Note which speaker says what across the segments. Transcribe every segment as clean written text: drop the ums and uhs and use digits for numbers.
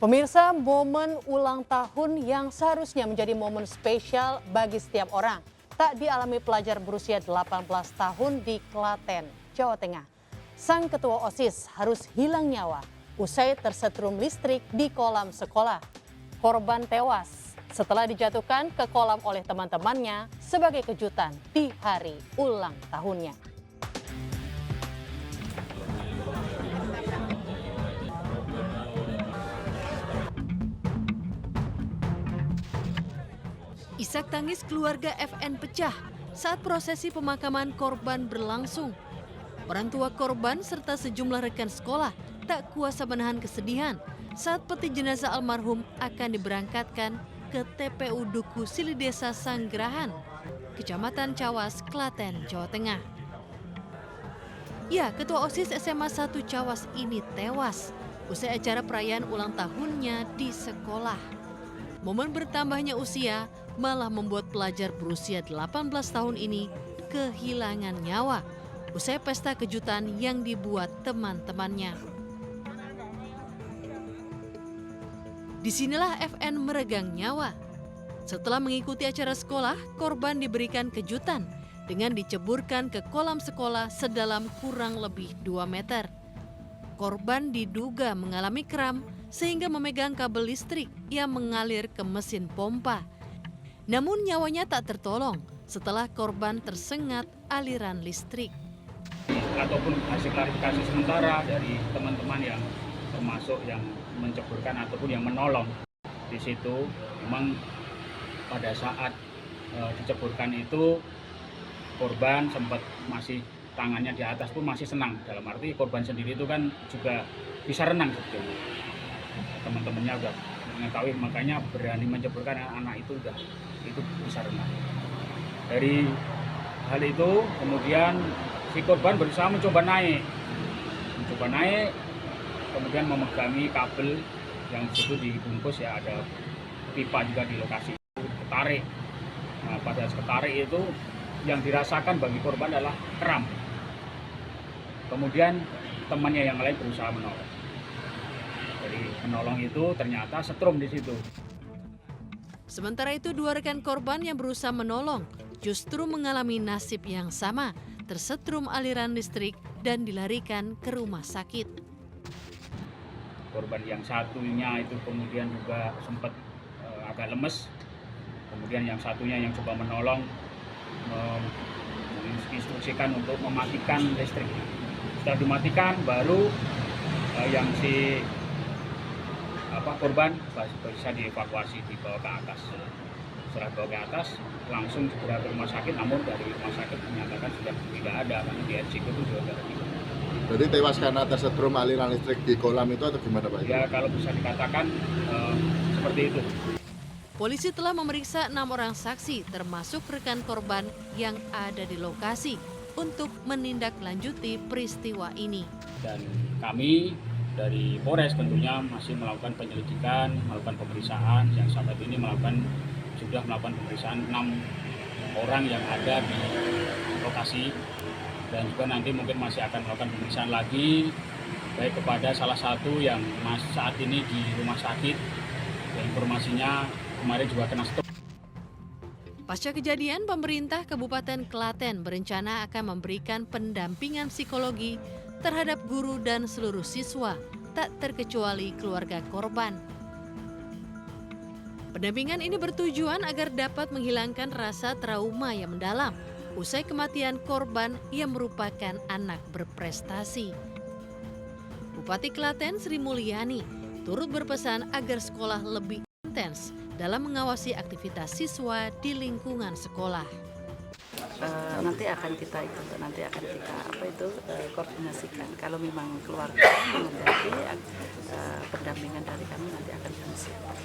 Speaker 1: Pemirsa, momen ulang tahun yang seharusnya menjadi momen spesial bagi setiap orang tak dialami pelajar berusia 18 tahun di Klaten, Jawa Tengah. Sang ketua OSIS harus hilang nyawa usai tersetrum listrik di kolam sekolah. Korban tewas setelah dijatuhkan ke kolam oleh teman-temannya sebagai kejutan di hari ulang tahunnya. Isak tangis keluarga FN pecah saat prosesi pemakaman korban berlangsung. Orang tua korban serta sejumlah rekan sekolah tak kuasa menahan kesedihan saat peti jenazah almarhum akan diberangkatkan ke TPU Duku Silidesa Sanggerahan, Kecamatan Cawas, Klaten, Jawa Tengah. Ya, ketua OSIS SMA 1 Cawas ini tewas usai acara perayaan ulang tahunnya di sekolah. Momen bertambahnya usia malah membuat pelajar berusia 18 tahun ini kehilangan nyawa usai pesta kejutan yang dibuat teman-temannya. Disinilah FN meregang nyawa. Setelah mengikuti acara sekolah, korban diberikan kejutan dengan diceburkan ke kolam sekolah sedalam kurang lebih 2 meter. Korban diduga mengalami kram sehingga memegang kabel listrik yang mengalir ke mesin pompa. Namun nyawanya tak tertolong setelah korban tersengat aliran listrik.
Speaker 2: Ataupun hasil klarifikasi sementara dari teman-teman yang termasuk yang menceburkan ataupun yang menolong di situ, memang pada saat diceburkan itu korban sempat masih tangannya di atas pun masih senang, dalam arti korban sendiri itu kan juga bisa renang sebetulnya. Teman-temannya udah mengetahui, makanya berani menceburkan anak itu bisa renang. Dari hal itu kemudian si korban berusaha mencoba naik, kemudian memegangi kabel yang disitu dibungkus, ya ada pipa juga di lokasi, ketarik. Nah, pada saat ketarik itu yang dirasakan bagi korban adalah kram. Kemudian temannya yang lain berusaha menolong. Dari menolong itu ternyata setrum di situ.
Speaker 1: Sementara itu, dua rekan korban yang berusaha menolong justru mengalami nasib yang sama, tersetrum aliran listrik dan dilarikan ke rumah sakit.
Speaker 2: Korban yang satunya itu kemudian juga sempat agak lemes. Kemudian yang satunya yang coba menolong menginstruksikan untuk mematikan listrik. Setelah dimatikan, baru yang si korban bisa dievakuasi, dibawa ke atas. Setelah dibawa ke atas, langsung segera ke rumah sakit. Namun dari rumah sakit menyatakan sudah tidak ada, karena di RCK itu sudah tidak ada.
Speaker 3: Jadi tewas karena tersetrum aliran listrik di kolam itu atau gimana Pak?
Speaker 2: Ya, kalau bisa dikatakan seperti itu.
Speaker 1: Polisi telah memeriksa 6 orang saksi termasuk rekan korban yang ada di lokasi untuk menindaklanjuti peristiwa ini.
Speaker 2: Dan kami dari Polres tentunya masih melakukan penyelidikan, melakukan pemeriksaan, yang sampai ini sudah melakukan pemeriksaan 6 orang yang ada di lokasi, dan juga nanti mungkin masih akan melakukan pemeriksaan lagi baik kepada salah satu yang saat ini di rumah sakit, dan informasinya kemarin juga kena stroke.
Speaker 1: Pasca kejadian, pemerintah Kabupaten Klaten berencana akan memberikan pendampingan psikologi terhadap guru dan seluruh siswa, tak terkecuali keluarga korban. Pendampingan ini bertujuan agar dapat menghilangkan rasa trauma yang mendalam usai kematian korban yang merupakan anak berprestasi. Bupati Klaten Sri Mulyani turut berpesan agar sekolah lebih intens dalam mengawasi aktivitas siswa di lingkungan sekolah.
Speaker 4: Nanti akan kita koordinasikan. Kalau memang keluarga mengendaki pendampingan dari kami nanti akan kami siapkan,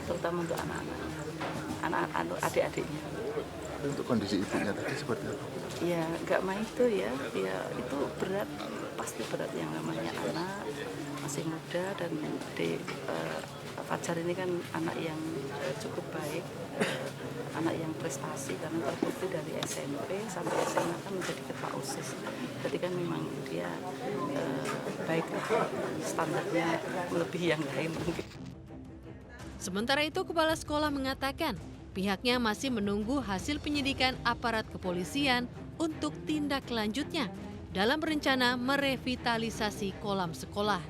Speaker 4: terutama untuk anak-anak, adik-adiknya.
Speaker 3: Untuk kondisi ibunya tadi seperti apa?
Speaker 4: Ya nggak main itu ya itu berat, pasti berat, yang namanya anak masih muda, dan Fajar ini kan anak yang cukup baik, anak yang prestasi, karena terbukti dari SMP sampai SMA kan menjadi ketua OSIS. Jadi kan memang dia baik, standarnya melebihi yang lain mungkin.
Speaker 5: Sementara itu, kepala sekolah mengatakan pihaknya masih menunggu hasil penyidikan aparat kepolisian untuk tindak lanjutnya dalam rencana merevitalisasi kolam sekolah.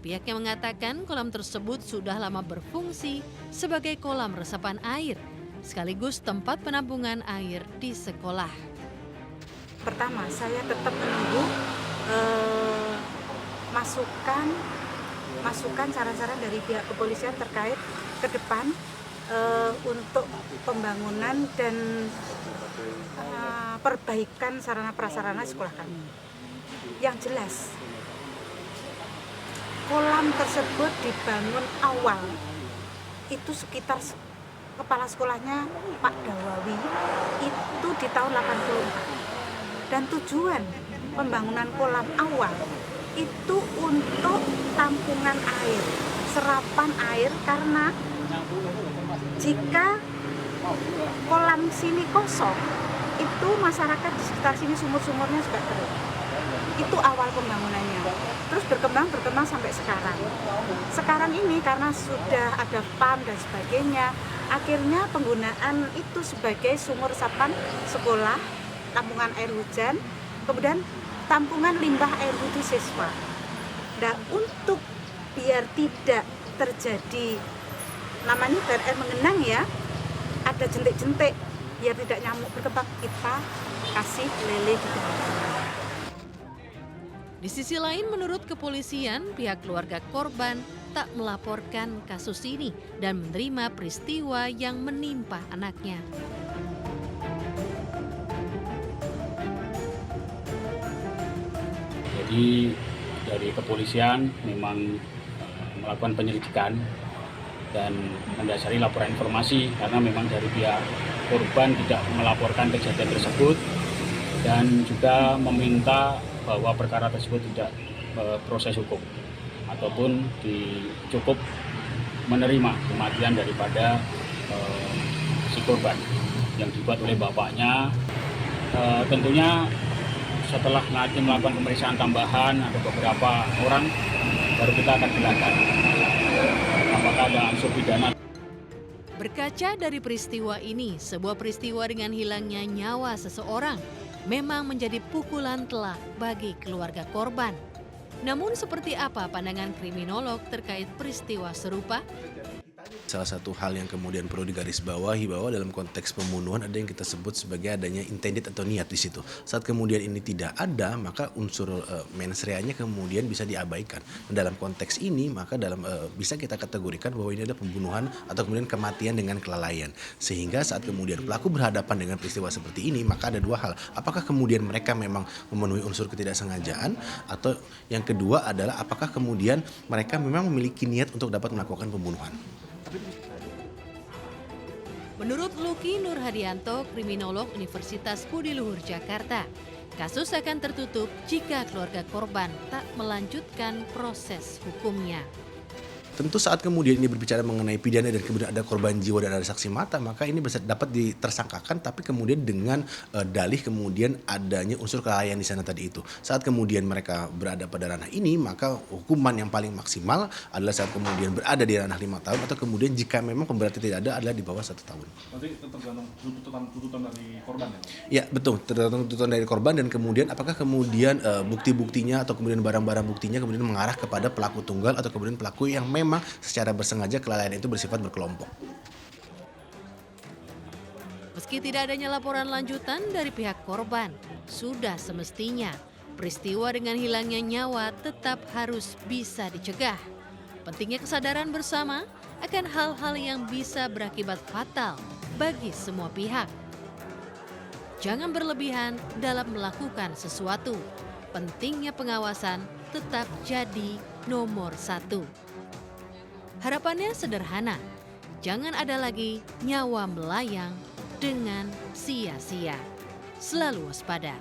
Speaker 5: Pihaknya mengatakan kolam tersebut sudah lama berfungsi sebagai kolam resapan air, sekaligus tempat penampungan air di sekolah.
Speaker 6: Pertama, saya tetap menunggu masukan saran-saran dari pihak kepolisian terkait ke depan untuk pembangunan dan perbaikan sarana prasarana sekolah kami. Yang jelas, kolam tersebut dibangun awal itu sekitar kepala sekolahnya Pak Dawawi itu di tahun 84. Dan tujuan pembangunan kolam awal itu untuk tampungan air, serapan air, karena jika kolam sini kosong, itu masyarakat di sekitar sini sumur-sumurnya juga kering. Itu awal pembangunannya. Terus berkembang sampai sekarang. Sekarang ini karena sudah ada PAM dan sebagainya, akhirnya penggunaan itu sebagai sumur resapan sekolah, tampungan air hujan, kemudian tampungan limbah air wudhu siswa. Nah, untuk biar tidak terjadi, namanya biar air mengenang ya, ada jentik-jentik, biar tidak nyamuk berkembang, kita kasih lele di dalam.
Speaker 5: Di sisi lain, menurut kepolisian, pihak keluarga korban tak melaporkan kasus ini dan menerima peristiwa yang menimpa anaknya.
Speaker 2: Jadi dari kepolisian memang melakukan penyelidikan dan mendasari laporan informasi, karena memang dari pihak korban tidak melaporkan kejadian tersebut dan juga meminta bahwa perkara tersebut tidak proses hukum ataupun cukup menerima kematian daripada si korban yang dibuat oleh bapaknya. Tentunya setelah nanti melakukan pemeriksaan tambahan ada beberapa orang, baru kita akan bilangan apakah ada unsur pidana.
Speaker 5: Berkaca dari peristiwa ini, sebuah peristiwa dengan hilangnya nyawa seseorang memang menjadi pukulan telak bagi keluarga korban. Namun seperti apa pandangan kriminolog terkait peristiwa serupa?
Speaker 7: Salah satu hal yang kemudian perlu digarisbawahi bahwa dalam konteks pembunuhan ada yang kita sebut sebagai adanya intended atau niat di situ. Saat kemudian ini tidak ada, maka unsur mens rea-nya kemudian bisa diabaikan. Dan dalam konteks ini maka bisa kita kategorikan bahwa ini ada pembunuhan atau kemudian kematian dengan kelalaian. Sehingga saat kemudian pelaku berhadapan dengan peristiwa seperti ini, maka ada dua hal. Apakah kemudian mereka memang memenuhi unsur ketidaksengajaan, atau yang kedua adalah apakah kemudian mereka memang memiliki niat untuk dapat melakukan pembunuhan.
Speaker 5: Menurut Luki Nurhadianto, kriminolog Universitas Budi Luhur Jakarta, kasus akan tertutup jika keluarga korban tak melanjutkan proses hukumnya.
Speaker 7: Tentu saat kemudian ini berbicara mengenai pidana dan kemudian ada korban jiwa dan ada saksi mata, maka ini bisa dapat ditersangkakan, tapi kemudian dengan dalih kemudian adanya unsur kelalaian di sana tadi itu. Saat kemudian mereka berada pada ranah ini, maka hukuman yang paling maksimal adalah saat kemudian berada di ranah 5 tahun, atau kemudian jika memang pemberatan tidak ada adalah di bawah 1 tahun.
Speaker 8: Nanti tergantung tuntutan dari korban ya?
Speaker 7: Ya betul, tergantung tuntutan dari korban dan kemudian apakah kemudian bukti-buktinya atau kemudian barang-barang buktinya kemudian mengarah kepada pelaku tunggal atau kemudian pelaku yang memang secara bersengaja kelalaian itu bersifat berkelompok.
Speaker 5: Meski tidak adanya laporan lanjutan dari pihak korban, sudah semestinya peristiwa dengan hilangnya nyawa tetap harus bisa dicegah. Pentingnya kesadaran bersama akan hal-hal yang bisa berakibat fatal bagi semua pihak. Jangan berlebihan dalam melakukan sesuatu. Pentingnya pengawasan tetap jadi nomor 1. Harapannya sederhana, jangan ada lagi nyawa melayang dengan sia-sia. Selalu waspada.